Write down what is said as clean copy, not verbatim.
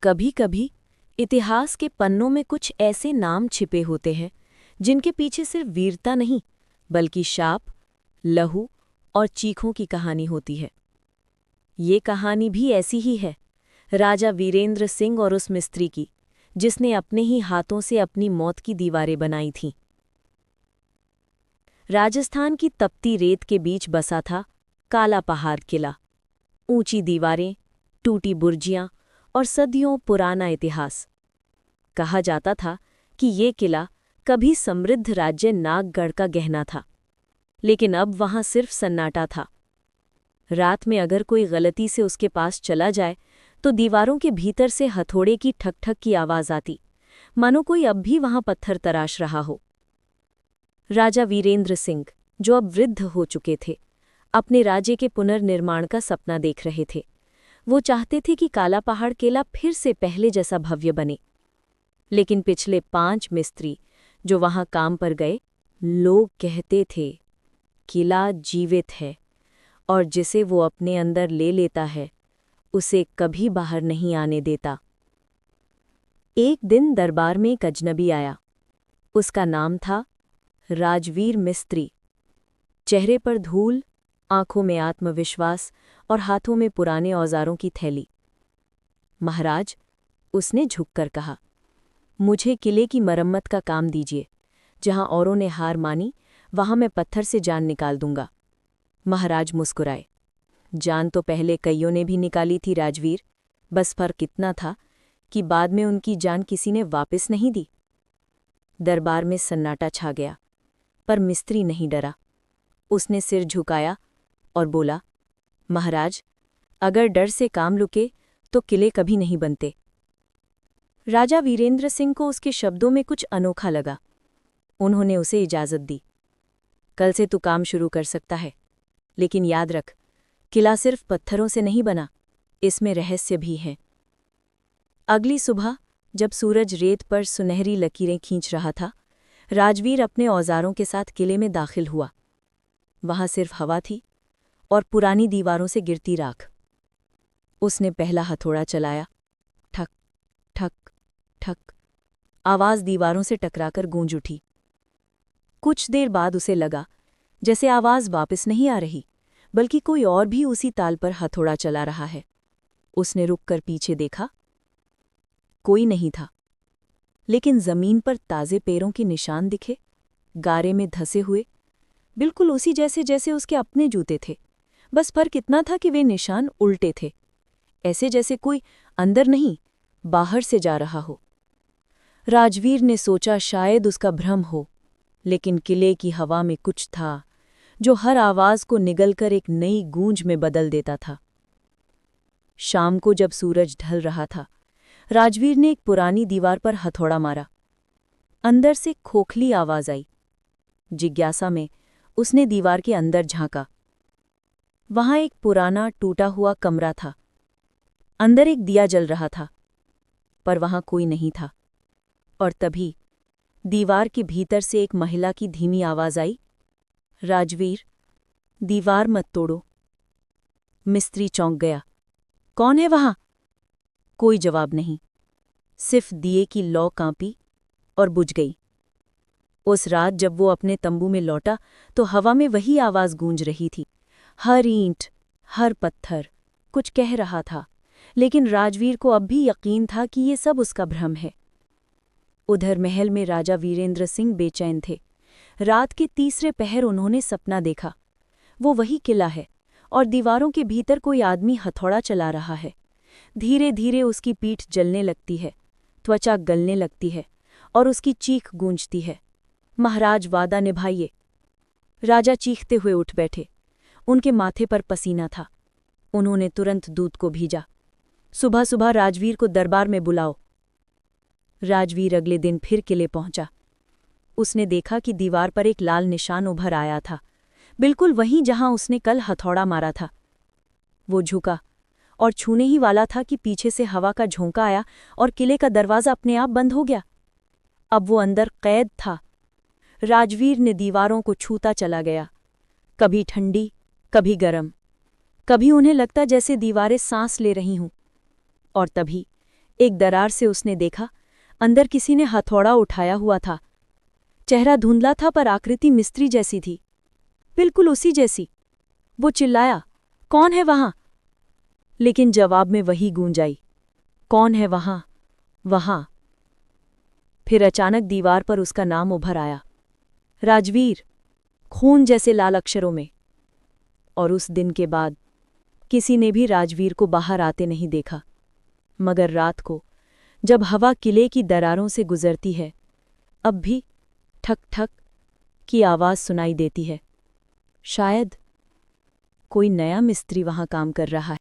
कभी कभी इतिहास के पन्नों में कुछ ऐसे नाम छिपे होते हैं जिनके पीछे सिर्फ वीरता नहीं बल्कि शाप, लहू और चीखों की कहानी होती है। ये कहानी भी ऐसी ही है, राजा वीरेंद्र सिंह और उस मिस्त्री की जिसने अपने ही हाथों से अपनी मौत की दीवारें बनाई थीं। राजस्थान की तपती रेत के बीच बसा था काला पहाड़ किला। ऊंची दीवारें, टूटी बुर्जियां और सदियों पुराना इतिहास। कहा जाता था कि ये किला कभी समृद्ध राज्य नागगढ़ का गहना था, लेकिन अब वहां सिर्फ सन्नाटा था। रात में अगर कोई गलती से उसके पास चला जाए तो दीवारों के भीतर से हथौड़े की ठक ठक की आवाज आती, मानो कोई अब भी वहां पत्थर तराश रहा हो। राजा वीरेंद्र सिंह, जो अब वृद्ध हो चुके थे, अपने राज्य के पुनर्निर्माण का सपना देख रहे थे। वो चाहते थे कि काला पहाड़ किला फिर से पहले जैसा भव्य बने। लेकिन पिछले 5 मिस्त्री जो वहां काम पर गए, लोग कहते थे किला जीवित है और जिसे वो अपने अंदर ले लेता है उसे कभी बाहर नहीं आने देता। एक दिन दरबार में एक अजनबी आया। उसका नाम था राजवीर मिस्त्री। चेहरे पर धूल, आंखों में आत्मविश्वास और हाथों में पुराने औजारों की थैली। महाराज, उसने झुककर कहा, मुझे किले की मरम्मत का काम दीजिए। जहां औरों ने हार मानी वहां मैं पत्थर से जान निकाल दूंगा। महाराज मुस्कुराए। जान तो पहले कईयों ने भी निकाली थी राजवीर, बस फर्क इतना था कि बाद में उनकी जान किसी ने वापस नहीं दी। दरबार में सन्नाटा छा गया, पर मिस्त्री नहीं डरा। उसने सिर झुकाया और बोला, महाराज, अगर डर से काम लुके तो किले कभी नहीं बनते। राजा वीरेंद्र सिंह को उसके शब्दों में कुछ अनोखा लगा। उन्होंने उसे इजाजत दी। कल से तू काम शुरू कर सकता है, लेकिन याद रख, किला सिर्फ पत्थरों से नहीं बना, इसमें रहस्य भी है। अगली सुबह जब सूरज रेत पर सुनहरी लकीरें खींच रहा था, राजवीर अपने औजारों के साथ किले में दाखिल हुआ। वहां सिर्फ हवा थी और पुरानी दीवारों से गिरती राख। उसने पहला हथौड़ा चलाया। ठक ठक ठक, आवाज दीवारों से टकराकर गूंज उठी। कुछ देर बाद उसे लगा जैसे आवाज वापस नहीं आ रही, बल्कि कोई और भी उसी ताल पर हथौड़ा चला रहा है। उसने रुककर पीछे देखा। कोई नहीं था, लेकिन जमीन पर ताजे पैरों के निशान दिखे, गारे में धसे हुए, बिल्कुल उसी जैसे जैसे उसके अपने जूते थे। बस फर्क इतना था कि वे निशान उल्टे थे, ऐसे जैसे कोई अंदर नहीं बाहर से जा रहा हो। राजवीर ने सोचा शायद उसका भ्रम हो, लेकिन किले की हवा में कुछ था जो हर आवाज को निगलकर एक नई गूंज में बदल देता था। शाम को जब सूरज ढल रहा था, राजवीर ने एक पुरानी दीवार पर हथौड़ा मारा। अंदर से खोखली आवाज आई। जिज्ञासा में उसने दीवार के अंदर झांका। वहां एक पुराना टूटा हुआ कमरा था। अंदर एक दिया जल रहा था, पर वहां कोई नहीं था। और तभी दीवार के भीतर से एक महिला की धीमी आवाज आई, राजवीर, दीवार मत तोड़ो। मिस्त्री चौंक गया। कौन है वहां? कोई जवाब नहीं, सिर्फ दिए की लौ कांपी और बुझ गई। उस रात जब वो अपने तंबू में लौटा तो हवा में वही आवाज गूंज रही थी। हर ईंट, हर पत्थर कुछ कह रहा था, लेकिन राजवीर को अब भी यकीन था कि ये सब उसका भ्रम है। उधर महल में राजा वीरेंद्र सिंह बेचैन थे। रात के तीसरे पहर उन्होंने सपना देखा। वो वही किला है और दीवारों के भीतर कोई आदमी हथौड़ा चला रहा है। धीरे धीरे उसकी पीठ जलने लगती है, त्वचा गलने लगती है और उसकी चीख गूंजती है, महाराज, वादा निभाइए। राजा चीखते हुए उठ बैठे। उनके माथे पर पसीना था। उन्होंने तुरंत दूत को भेजा, सुबह सुबह राजवीर को दरबार में बुलाओ। राजवीर अगले दिन फिर किले पहुंचा। उसने देखा कि दीवार पर एक लाल निशान उभर आया था, बिल्कुल वहीं जहां उसने कल हथौड़ा मारा था। वो झुका और छूने ही वाला था कि पीछे से हवा का झोंका आया और किले का दरवाजा अपने आप बंद हो गया। अब वो अंदर कैद था। राजवीर ने दीवारों को छूता चला गया, कभी ठंडी, कभी गरम, कभी उन्हें लगता जैसे दीवारें सांस ले रही हूं। और तभी एक दरार से उसने देखा, अंदर किसी ने हथौड़ा उठाया हुआ था। चेहरा धुंधला था पर आकृति मिस्त्री जैसी थी, बिल्कुल उसी जैसी। वो चिल्लाया, कौन है वहां? लेकिन जवाब में वही गूंज आई, कौन है वहां, वहां। फिर अचानक दीवार पर उसका नाम उभर आया, राजवीर, खून जैसे लाल अक्षरों में। और उस दिन के बाद किसी ने भी राजवीर को बाहर आते नहीं देखा। मगर रात को जब हवा किले की दरारों से गुजरती है, अब भी ठक ठक की आवाज सुनाई देती है। शायद कोई नया मिस्त्री वहां काम कर रहा है।